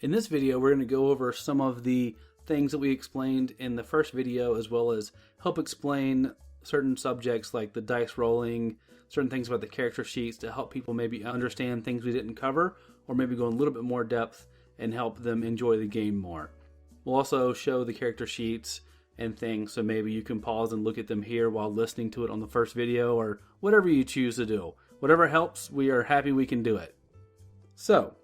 In this video, we're going to go over some of the things that we explained in the first video, as well as help explain certain subjects like the dice rolling, certain things about the character sheets to help people maybe understand things we didn't cover, or maybe go in a little bit more depth and help them enjoy the game more. We'll also show the character sheets and things, so maybe you can pause and look at them here while listening to it on the first video, or whatever you choose to do. Whatever helps, we are happy we can do it. So,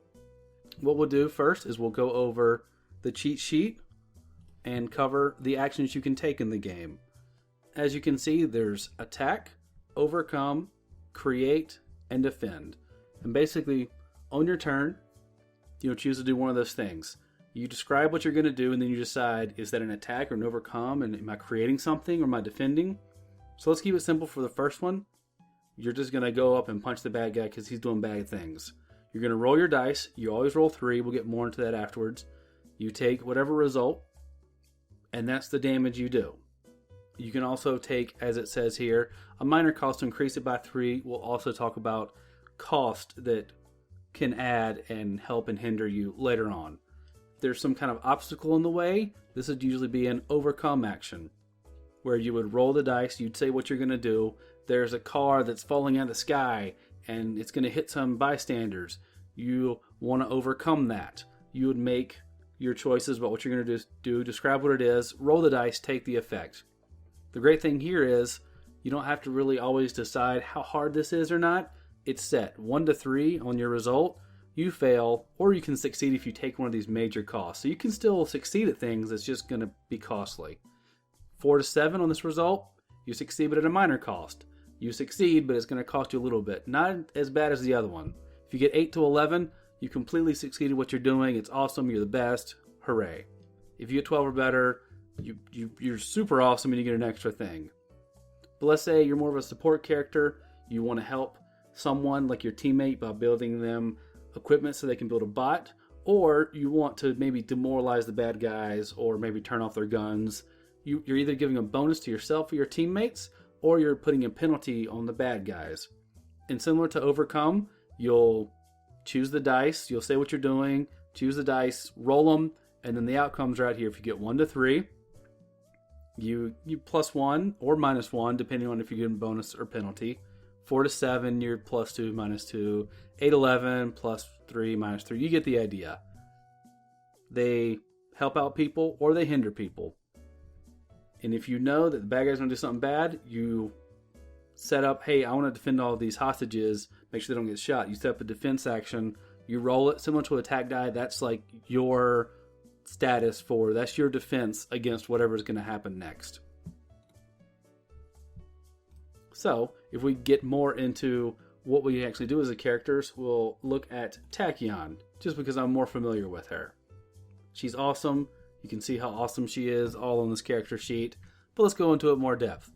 what we'll do first is we'll go over the cheat sheet and cover the actions you can take in the game. As you can see, there's attack, overcome, create, and defend. And basically, on your turn, you'll choose to do one of those things. You describe what you're going to do, and then you decide, is that an attack or an overcome, and am I creating something or am I defending? So let's keep it simple for the first one. You're just going to go up and punch the bad guy because he's doing bad things. You're going to roll your dice. You always roll 3. We'll get more into that afterwards. You take whatever result, and that's the damage you do. You can also take, as it says here, a minor cost to increase it by 3. We'll also talk about cost that can add and help and hinder you later on. If there's some kind of obstacle in the way, this would usually be an overcome action, where you would roll the dice, you'd say what you're going to do. There's a car that's falling out of the sky, and it's going to hit some bystanders. You want to overcome that. You would make your choices about what you're going to do, describe what it is, roll the dice, take the effect. The great thing here is you don't have to really always decide how hard this is or not. It's set 1 to 3 on your result. You fail, or you can succeed if you take one of these major costs. So you can still succeed at things, it's just going to be costly. 4 to 7 on this result, you succeed but at a minor cost. You succeed, but it's going to cost you a little bit. Not as bad as the other one. If you get 8 to 11, you completely succeeded what you're doing. It's awesome. You're the best. Hooray. If you get 12 or better, you're super awesome and you get an extra thing. But let's say you're more of a support character. You want to help someone like your teammate by building them equipment so they can build a bot. Or you want to maybe demoralize the bad guys or maybe turn off their guns. You're either giving a bonus to yourself or your teammates, or you're putting a penalty on the bad guys. And similar to overcome, you'll choose the dice, you'll say what you're doing, choose the dice, roll them, and then the outcome's right here. If you get 1 to 3, you +1 or -1, depending on if you get a bonus or penalty. 4 to 7, you're +2, -2. 8, 11, +3, -3. You get the idea. They help out people or they hinder people. And if you know that the bad guy's going to do something bad, you set up, hey, I want to defend all of these hostages, make sure they don't get shot. You set up a defense action, you roll it, similar to an attack die, that's like your status for, that's your defense against whatever is going to happen next. So, if we get more into what we actually do as the characters, we'll look at Tachyon, just because I'm more familiar with her. She's awesome. You can see how awesome she is all on this character sheet, but let's go into it more depth.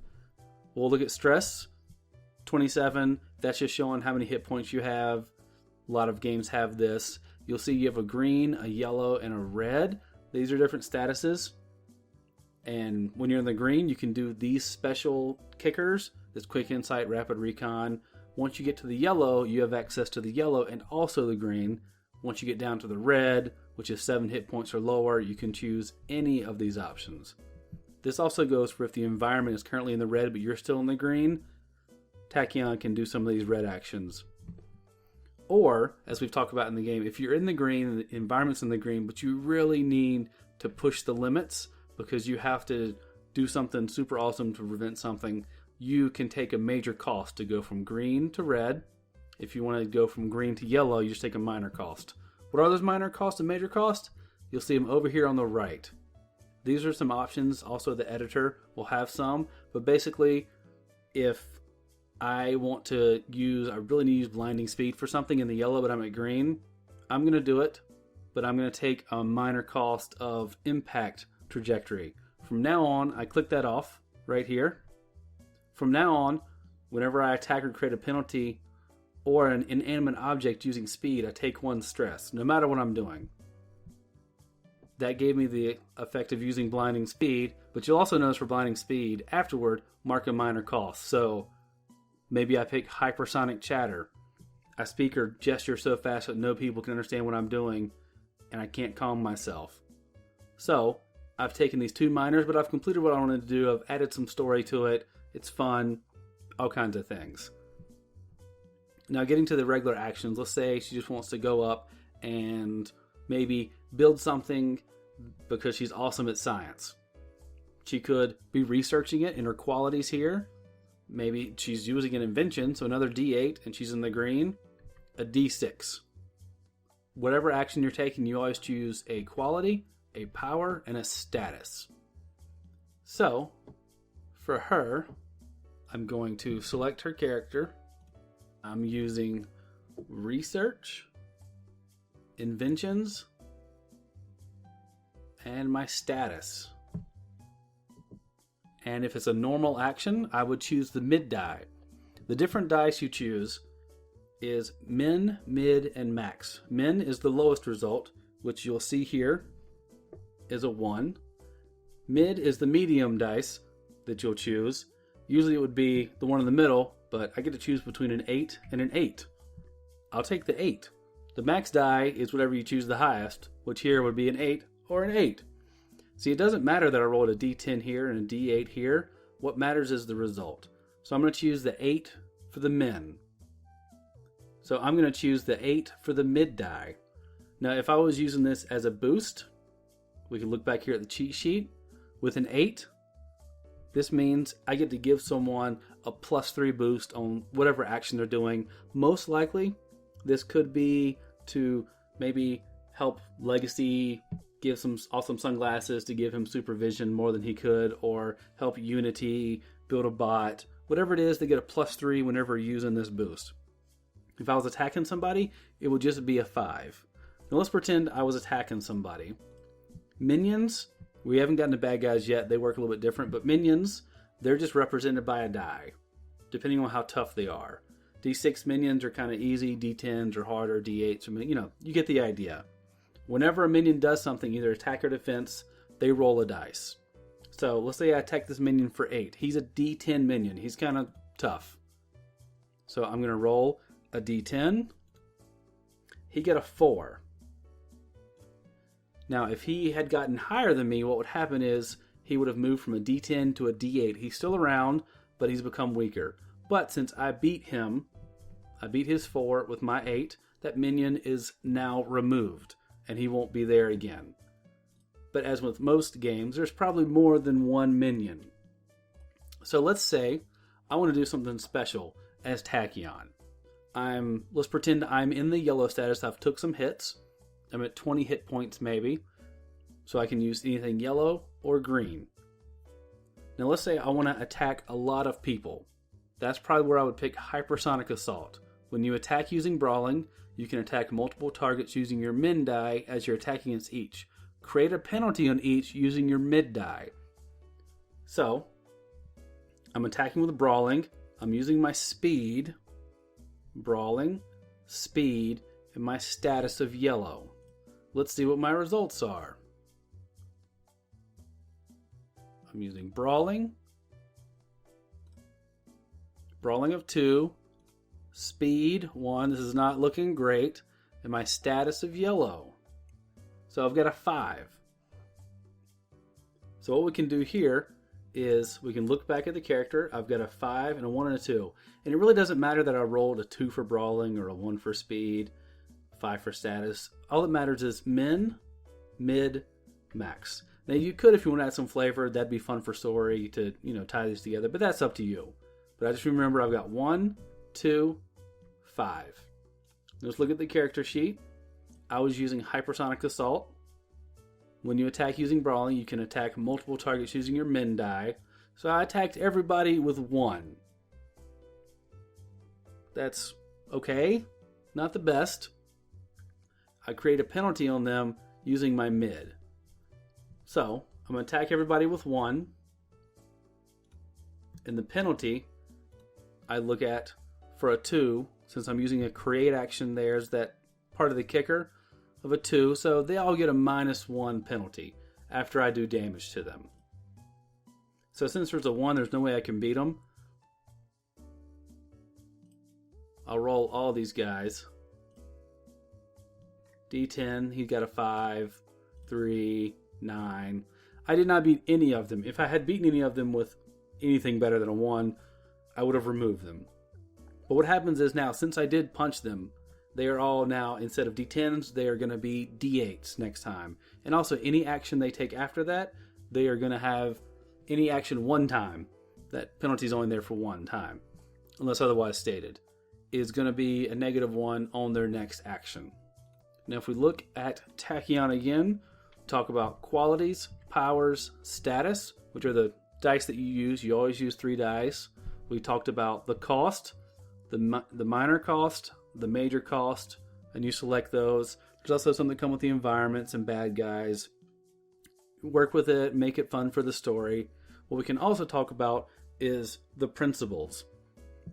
We'll look at stress, 27, that's just showing how many hit points you have. A lot of games have this. You'll see you have a green, a yellow, and a red. These are different statuses. And when you're in the green, you can do these special kickers. This quick insight, rapid recon. Once you get to the yellow, you have access to the yellow and also the green. Once you get down to the red, which is 7 hit points or lower, you can choose any of these options. This also goes for if the environment is currently in the red but you're still in the green. Tachyon can do some of these red actions. Or, as we've talked about in the game, if you're in the green, the environment's in the green, but you really need to push the limits because you have to do something super awesome to prevent something, you can take a major cost to go from green to red. If you want to go from green to yellow, you just take a minor cost. What are those minor costs and major costs? You'll see them over here on the right. These are some options. Also, the editor will have some. But basically, if I want to use, I really need to use blinding speed for something in the yellow, but I'm at green, I'm going to do it. But I'm going to take a minor cost of impact trajectory. From now on, I click that off right here. From now on, whenever I attack or create a penalty, or an inanimate object using speed, I take 1 stress, no matter what I'm doing. That gave me the effect of using blinding speed, but you'll also notice for blinding speed, afterward, mark a minor cost. So, maybe I pick hypersonic chatter. I speak or gesture so fast that no people can understand what I'm doing. and I can't calm myself. So I've taken these 2 minors, but I've completed what I wanted to do. I've added some story to it. It's fun, all kinds of things. Now getting to the regular actions, let's say she just wants to go up and maybe build something because she's awesome at science. She could be researching it in her qualities here. Maybe she's using an invention, so another D8, and she's in the green, a D6. Whatever action you're taking, you always choose a quality, a power, and a status. So, for her, I'm going to select her character. I'm using research, inventions, and my status. And if it's a normal action, I would choose the mid die. The different dice you choose is min, mid, and max. Min is the lowest result, which you'll see here is a 1. Mid is the medium dice that you'll choose. Usually it would be the one in the middle, but I get to choose between an 8 and an 8. I'll take the 8. The max die is whatever you choose the highest, which here would be an 8 or an 8. See, it doesn't matter that I rolled a D10 here and a D8 here. What matters is the result. So I'm going to choose the 8 for the min. So I'm going to choose the 8 for the mid die. Now, if I was using this as a boost, we can look back here at the cheat sheet. With an 8, this means I get to give someone a +3 boost on whatever action they're doing. Most likely, this could be to maybe help Legacy give some awesome sunglasses to give him supervision more than he could, or help Unity build a bot. Whatever it is, they get a +3 whenever using this boost. If I was attacking somebody, it would just be a 5. Now let's pretend I was attacking somebody. Minions, we haven't gotten to bad guys yet. They work a little bit different, but minions, they're just represented by a die, depending on how tough they are. D6 minions are kind of easy, D10s are harder, D8s are, you get the idea. Whenever a minion does something, either attack or defense, they roll a dice. So let's say I attack this minion for 8. He's a D10 minion. He's kind of tough. So I'm going to roll a D10. He got a 4. Now, if he had gotten higher than me, what would happen is he would have moved from a D10 to a D8. He's still around, but he's become weaker. But since I beat him, I beat his 4 with my 8, that minion is now removed, and he won't be there again. But as with most games, there's probably more than one minion. So let's say I want to do something special as Tachyon. Let's pretend I'm in the yellow status. I've took some hits. I'm at 20 hit points maybe. So I can use anything yellow or green. Now let's say I want to attack a lot of people. That's probably where I would pick Hypersonic Assault. When you attack using Brawling, you can attack multiple targets using your min die as you're attacking against each. Create a penalty on each using your mid die. So, I'm attacking with Brawling. I'm using my speed, Brawling, speed, and my status of yellow. Let's see what my results are. I'm using Brawling, Brawling of 2, speed 1, this is not looking great, and my status of yellow. So I've got a 5. So what we can do here is we can look back at the character. I've got a 5 and a 1 and a 2. And it really doesn't matter that I rolled a 2 for Brawling or a 1 for speed, 5 for status. All that matters is min, mid, max. Now you could, if you want to add some flavor, that'd be fun for story to, tie these together, but that's up to you. But I just remember I've got 1, 2, 5. Let's look at the character sheet. I was using Hypersonic Assault. When you attack using Brawling, you can attack multiple targets using your min die. So I attacked everybody with 1. That's okay. Not the best. I create a penalty on them using my mid. So I'm going to attack everybody with 1. And the penalty I look at for a 2, since I'm using a create action, there's that part of the kicker of a 2, so they all get a -1 penalty after I do damage to them. So since there's a 1, there's no way I can beat them. I'll roll all these guys. D10, he got a 5, 3, 9. I did not beat any of them. If I had beaten any of them with anything better than a 1, I would have removed them. But what happens is now, since I did punch them, they are all now, instead of D10s, they are going to be D8s next time. And also, any action they take after that, they are going to have any action one time. That penalty is only there for one time, unless otherwise stated. Is going to be a -1 on their next action. Now, if we look at Tachyon again, talk about qualities, powers, status, which are the dice that you use. You always use 3 dice. We talked about the cost, the minor cost, the major cost, and you select those. There's also some that come with the environments and bad guys. Work with it, make it fun for the story. What we can also talk about is the principles.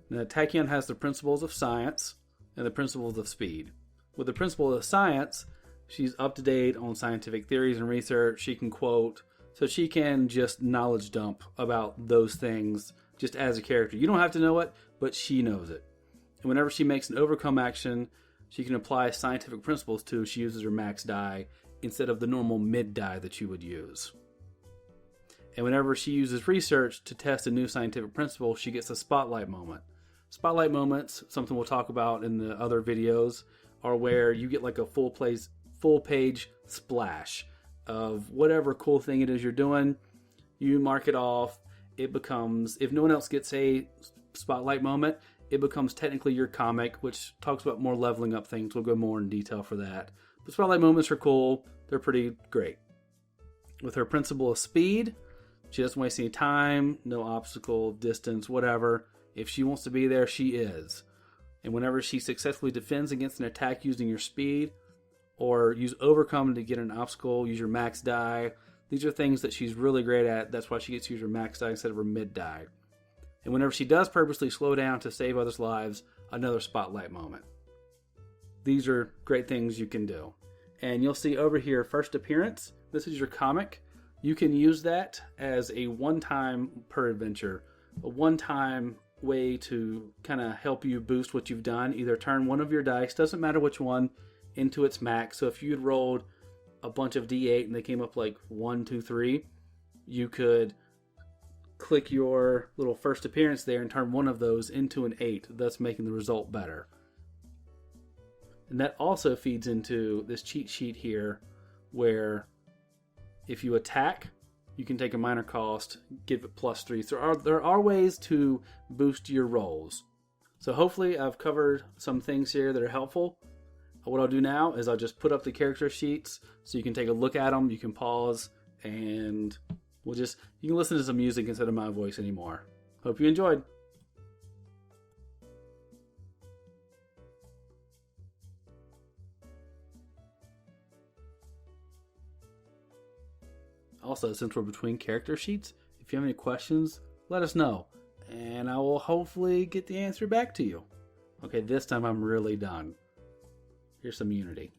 Now, Tachyon has the principles of science and the principles of speed. With the principle of science, she's up to date on scientific theories and research. She can quote, so she can just knowledge dump about those things just as a character. You don't have to know it, but she knows it. And whenever she makes an overcome action, she can apply scientific principles to. She uses her max die instead of the normal mid die that you would use. And whenever she uses research to test a new scientific principle, she gets a spotlight moment. Spotlight moments, something we'll talk about in the other videos, are where you get like a full page splash of whatever cool thing it is you're doing. You mark it off. It becomes, if no one else gets a spotlight moment, it becomes technically your comic, which talks about more leveling up things. We'll go more in detail for that. But spotlight moments are cool. They're pretty great. With her principle of speed, she doesn't waste any time, no obstacle, distance, whatever. If she wants to be there, she is. And whenever she successfully defends against an attack using your speed, or use overcome to get an obstacle, use your max die. These are things that she's really great at. That's why she gets to use her max die instead of her mid die. And whenever she does purposely slow down to save others' lives, another spotlight moment. These are great things you can do. And you'll see over here, first appearance. This is your comic. You can use that as a one-time per adventure, a one-time way to kind of help you boost what you've done. Either turn one of your dice, doesn't matter which one, into its max. So if you'd rolled a bunch of D8 and they came up like 1, 2, 3, you could click your little first appearance there and turn one of those into an 8, thus making the result better. And that also feeds into this cheat sheet here, where if you attack, you can take a minor cost, give it +3. So there are ways to boost your rolls. So hopefully I've covered some things here that are helpful. What I'll do now is I'll just put up the character sheets so you can take a look at them. You can pause and you can listen to some music instead of my voice anymore. Hope you enjoyed. Also, since we're between character sheets, if you have any questions, let us know, and I will hopefully get the answer back to you. Okay, this time I'm really done. Here's some Unity.